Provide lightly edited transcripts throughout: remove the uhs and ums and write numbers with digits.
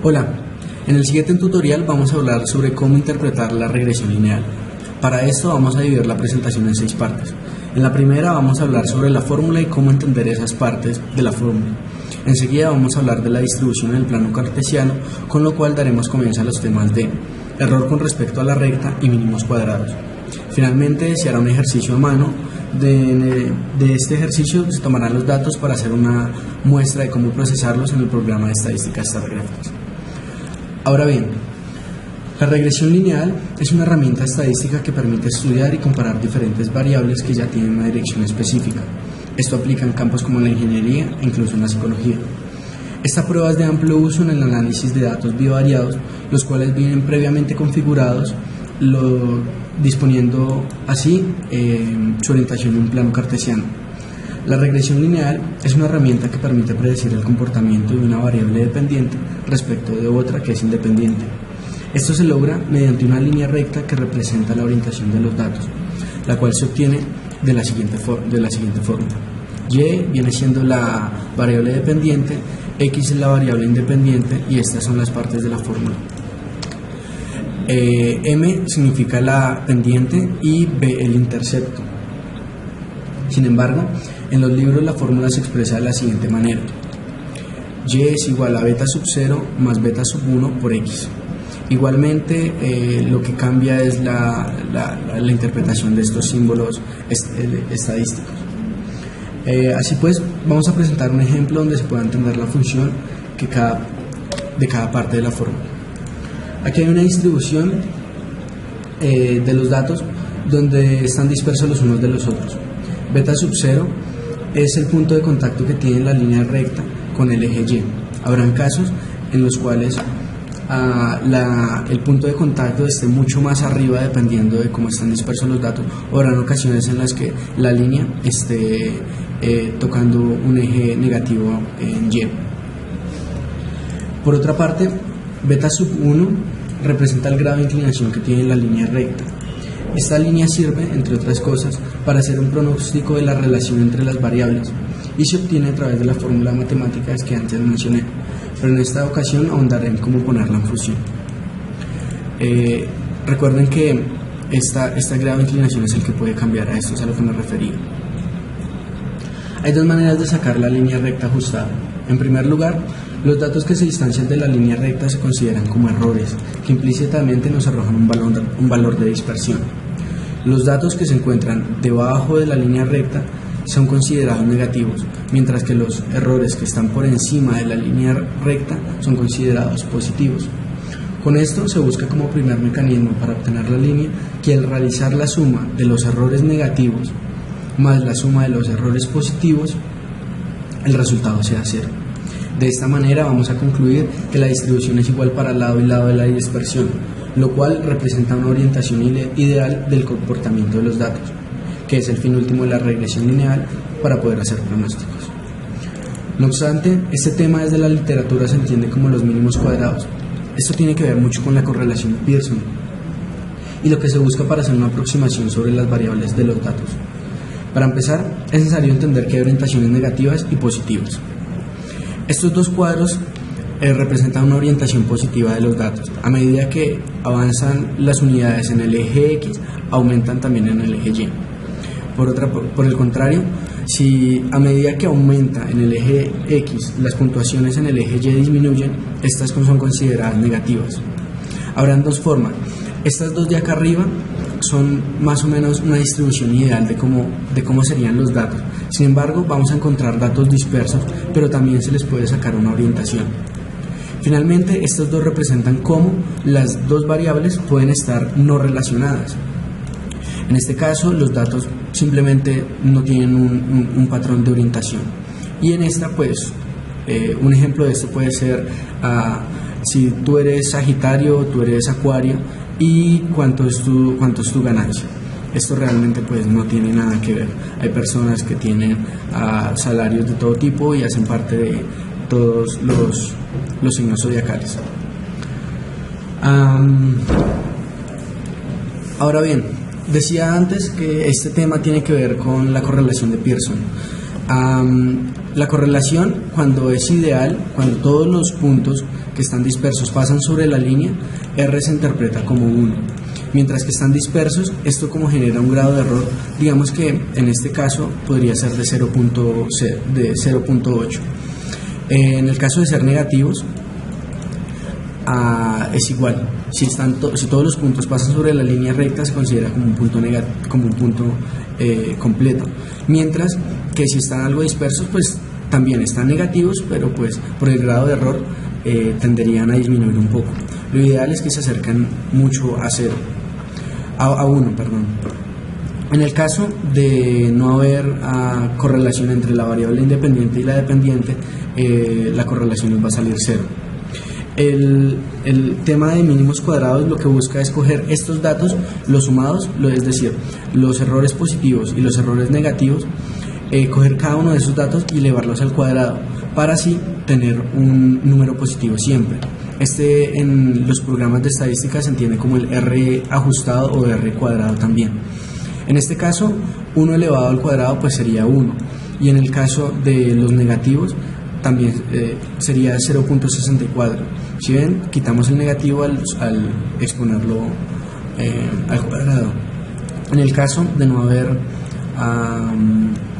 Hola, en el siguiente tutorial vamos a hablar sobre cómo interpretar la regresión lineal. Para esto vamos a dividir la presentación en 6 partes. En la primera vamos a hablar sobre la fórmula y cómo entender esas partes de la fórmula. Enseguida vamos a hablar de la distribución en el plano cartesiano, con lo cual daremos comienzo a los temas de error con respecto a la recta y mínimos cuadrados. Finalmente se hará un ejercicio a mano. De este ejercicio se tomarán los datos para hacer una muestra de cómo procesarlos en el programa de estadísticas gráficas. Ahora bien, la regresión lineal es una herramienta estadística que permite estudiar y comparar diferentes variables que ya tienen una dirección específica. Esto aplica en campos como la ingeniería e incluso en la psicología. Esta prueba es de amplio uso en el análisis de datos bivariados, los cuales vienen previamente configurados, disponiendo así su orientación en un plano cartesiano. La regresión lineal es una herramienta que permite predecir el comportamiento de una variable dependiente respecto de otra que es independiente. Esto se logra mediante una línea recta que representa la orientación de los datos, la cual se obtiene de la siguiente forma. Y viene siendo la variable dependiente, X es la variable independiente y estas son las partes de la fórmula. M significa la pendiente y B el intercepto. Sin embargo, en los libros la fórmula se expresa de la siguiente manera: Y es igual a beta sub 0 más beta sub 1 por X. Igualmente, lo que cambia es la interpretación de estos símbolos estadísticos. Así pues, vamos a presentar un ejemplo donde se pueda entender la función de cada parte de la fórmula. Aquí hay una distribución de los datos donde están dispersos los unos de los otros. Beta sub 0 es el punto de contacto que tiene la línea recta con el eje Y. Habrán casos en los cuales el punto de contacto esté mucho más arriba dependiendo de cómo están dispersos los datos, o habrán ocasiones en las que la línea esté tocando un eje negativo en Y. Por otra parte, beta sub 1 representa el grado de inclinación que tiene la línea recta. Esta línea sirve, entre otras cosas, para hacer un pronóstico de la relación entre las variables y se obtiene a través de la fórmula matemática que antes mencioné, pero en esta ocasión ahondaré en cómo ponerla en función. Recuerden que este grado de inclinación es el que puede cambiar, a esto es a lo que me refería. Hay dos maneras de sacar la línea recta ajustada. En primer lugar, los datos que se distancian de la línea recta se consideran como errores, que implícitamente nos arrojan un valor de dispersión. Los datos que se encuentran debajo de la línea recta son considerados negativos, mientras que los errores que están por encima de la línea recta son considerados positivos. Con esto se busca como primer mecanismo para obtener la línea que al realizar la suma de los errores negativos más la suma de los errores positivos, el resultado sea 0. De esta manera vamos a concluir que la distribución es igual para lado y lado de la dispersión, lo cual representa una orientación ideal del comportamiento de los datos, que es el fin último de la regresión lineal para poder hacer pronósticos. No obstante, este tema desde la literatura se entiende como los mínimos cuadrados. Esto tiene que ver mucho con la correlación de Pearson y lo que se busca para hacer una aproximación sobre las variables de los datos. Para empezar, es necesario entender que hay orientaciones negativas y positivas. Estos dos cuadros representan una orientación positiva de los datos. A medida que avanzan las unidades en el eje X, aumentan también en el eje Y. Por el contrario, si a medida que aumenta en el eje X, las puntuaciones en el eje Y disminuyen, estas son consideradas negativas. Habrán dos formas. Estas dos de acá arriba son más o menos una distribución ideal de cómo serían los datos. Sin embargo, vamos a encontrar datos dispersos, pero también se les puede sacar una orientación. Finalmente, estos dos representan cómo las dos variables pueden estar no relacionadas. En este caso, los datos simplemente no tienen un patrón de orientación. Y en esta, pues, un ejemplo de esto puede ser si tú eres Sagitario o tú eres Acuario y cuánto es tu ganancia. Esto realmente pues no tiene nada que ver. Hay personas que tienen salarios de todo tipo y hacen parte de todos los signos zodiacales. Ahora bien, decía antes que este tema tiene que ver con la correlación de Pearson. La correlación, cuando es ideal, cuando todos los puntos que están dispersos pasan sobre la línea, R se interpreta como 1. Mientras que están dispersos, esto como genera un grado de error, digamos que en este caso podría ser de 0.8. En el caso de ser negativos, es igual. Si todos los puntos pasan sobre la línea recta, se considera como un punto completo. Mientras que si están algo dispersos, pues también están negativos, pero pues por el grado de error tenderían a disminuir un poco. Lo ideal es que se acerquen mucho a 0, a 1, perdón. En el caso de no haber correlación entre la variable independiente y la dependiente, la correlación nos va a salir 0. El tema de mínimos cuadrados lo que busca es coger estos datos, los sumados, es decir, los errores positivos y los errores negativos, coger cada uno de esos datos y elevarlos al cuadrado para así tener un número positivo siempre. En los programas de estadística se entiende como el R ajustado o R cuadrado también. En este caso, 1 elevado al cuadrado pues sería 1, y en el caso de los negativos también sería 0.64. Si ven, quitamos el negativo al exponerlo al cuadrado. En el caso de no haber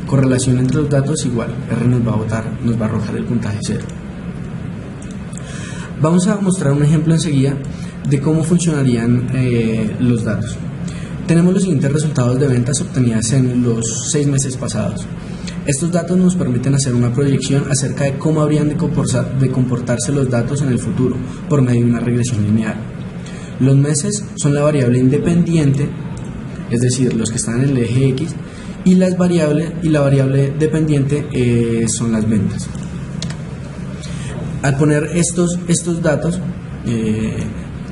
correlación entre los datos, igual R nos va a arrojar el puntaje 0. Vamos a mostrar un ejemplo enseguida de cómo funcionarían los datos. Tenemos los siguientes resultados de ventas obtenidas en los 6 meses pasados. Estos datos nos permiten hacer una proyección acerca de cómo habrían de comportarse los datos en el futuro por medio de una regresión lineal. Los meses son la variable independiente, es decir, los que están en el eje X, y la variable dependiente son las ventas. Al poner estos datos,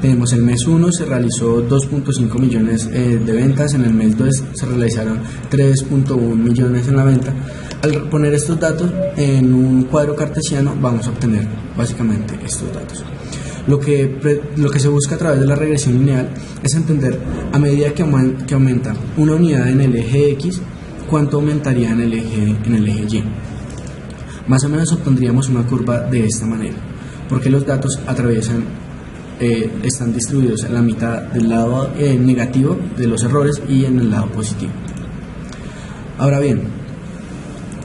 tenemos el mes 1 se realizó 2.5 millones de ventas, en el mes 2 se realizaron 3.1 millones en la venta. Al poner estos datos en un cuadro cartesiano vamos a obtener básicamente estos datos. Lo que se busca a través de la regresión lineal es entender a medida que aumenta una unidad en el eje X, cuánto aumentaría en el eje Y. Más o menos obtendríamos una curva de esta manera, porque los datos están distribuidos en la mitad del lado negativo de los errores y en el lado positivo. Ahora bien,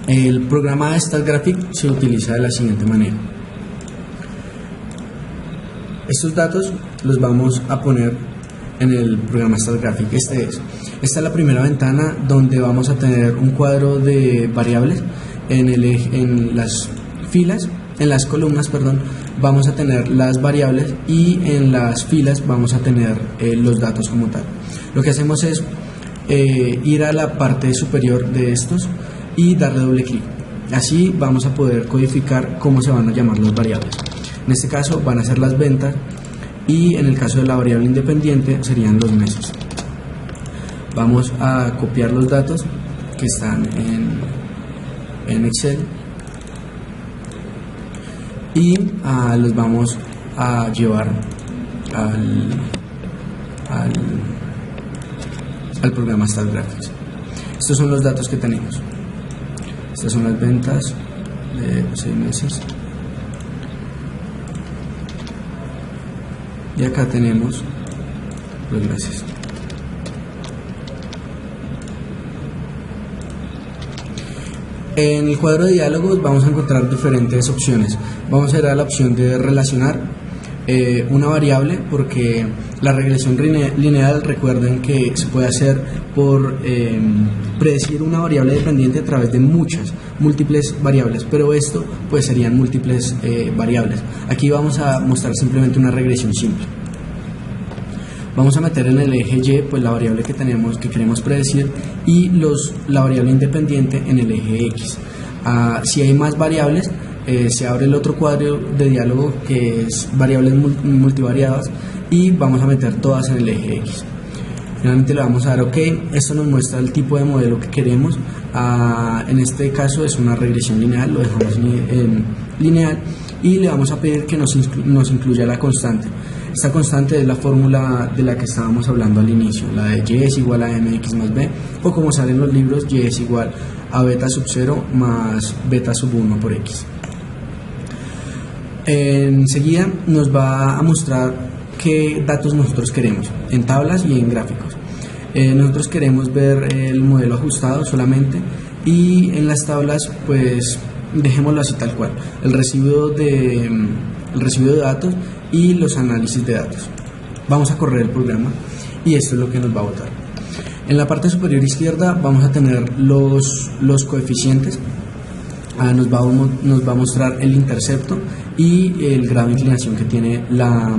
el programa StatGraphic se utiliza de la siguiente manera. Estos datos los vamos a poner en el programa StatGraphic. Esta es la primera ventana donde vamos a tener un cuadro de variables. En las columnas, vamos a tener las variables, y en las filas vamos a tener los datos como tal. Lo que hacemos es ir a la parte superior de estos y darle doble clic. Así vamos a poder codificar cómo se van a llamar las variables. En este caso van a ser las ventas, y en el caso de la variable independiente serían los meses. Vamos a copiar los datos que están en Excel y los vamos a llevar al programa StatGraphic. Estos son los datos que tenemos. Estas son las ventas de 6 meses. Y acá tenemos los meses. En el cuadro de diálogos vamos a encontrar diferentes opciones. Vamos a ir a la opción de relacionar una variable, porque la regresión lineal, recuerden que se puede hacer por predecir una variable dependiente a través de múltiples variables, pero esto pues serían múltiples variables. Aquí vamos a mostrar simplemente una regresión simple. Vamos a meter en el eje Y pues la variable que queremos predecir, y la variable independiente en el eje X. Si hay más variables, se abre el otro cuadro de diálogo que es variables multivariadas, y vamos a meter todas en el eje X. Finalmente le vamos a dar OK. Esto nos muestra el tipo de modelo que queremos. En este caso es una regresión lineal, lo dejamos en lineal, y le vamos a pedir que nos incluya la constante. Esta constante es la fórmula de la que estábamos hablando al inicio, la de y es igual a mx más b, o como sale en los libros, y es igual a beta sub 0 más beta sub 1 por x. Enseguida nos va a mostrar qué datos nosotros queremos, en tablas y en gráficos. Nosotros queremos ver el modelo ajustado solamente, y en las tablas pues dejémoslo así tal cual, el recibo de datos y los análisis de datos. Vamos a correr el programa y esto es lo que nos va a botar. En la parte superior izquierda vamos a tener los coeficientes. Nos va a mostrar el intercepto y el grado de inclinación que tiene la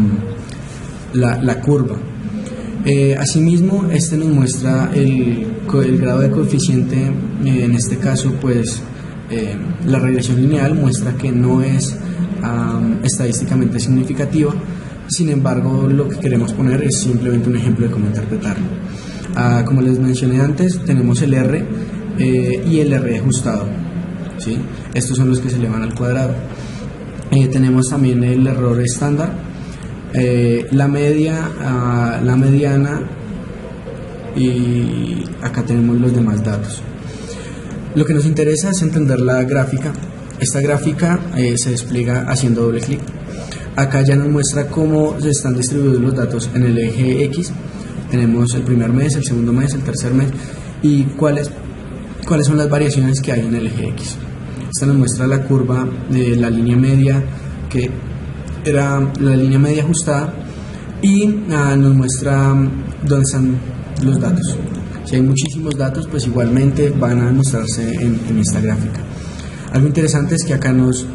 curva. Asimismo, este nos muestra el grado de coeficiente. En este caso pues la regresión lineal muestra que no es estadísticamente significativa. Sin embargo, lo que queremos poner es simplemente un ejemplo de cómo interpretarlo. Como les mencioné antes, tenemos el R y el R ajustado, ¿sí? Estos son los que se elevan al cuadrado. Tenemos también el error estándar, la media, la mediana, y acá tenemos los demás datos. Lo que nos interesa es entender la gráfica. Esta gráfica se despliega haciendo doble clic. Acá ya nos muestra cómo se están distribuidos los datos en el eje X. Tenemos el primer mes, el segundo mes, el tercer mes, y cuáles son las variaciones que hay en el eje X. Esta nos muestra la curva de la línea media, que era la línea media ajustada, y nos muestra dónde están los datos. Si hay muchísimos datos, pues igualmente van a mostrarse en esta gráfica. Algo interesante es que acá nos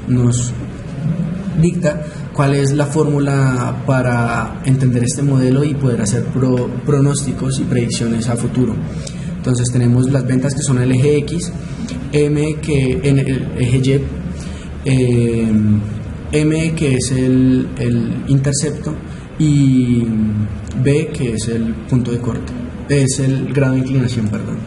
dicta cuál es la fórmula para entender este modelo y poder hacer pronósticos y predicciones a futuro. Entonces tenemos las ventas, que son el eje X, M que en el eje Y, M que es el intercepto, y B que es el punto de corte, es el grado de inclinación, perdón.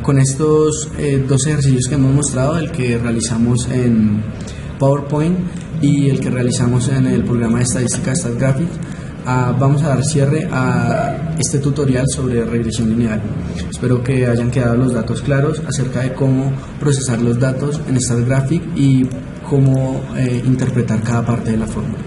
Con estos dos ejercicios que hemos mostrado, el que realizamos en PowerPoint y el que realizamos en el programa de estadística StatGraphics, vamos a dar cierre a este tutorial sobre regresión lineal. Espero que hayan quedado los datos claros acerca de cómo procesar los datos en StatGraphics y cómo interpretar cada parte de la fórmula.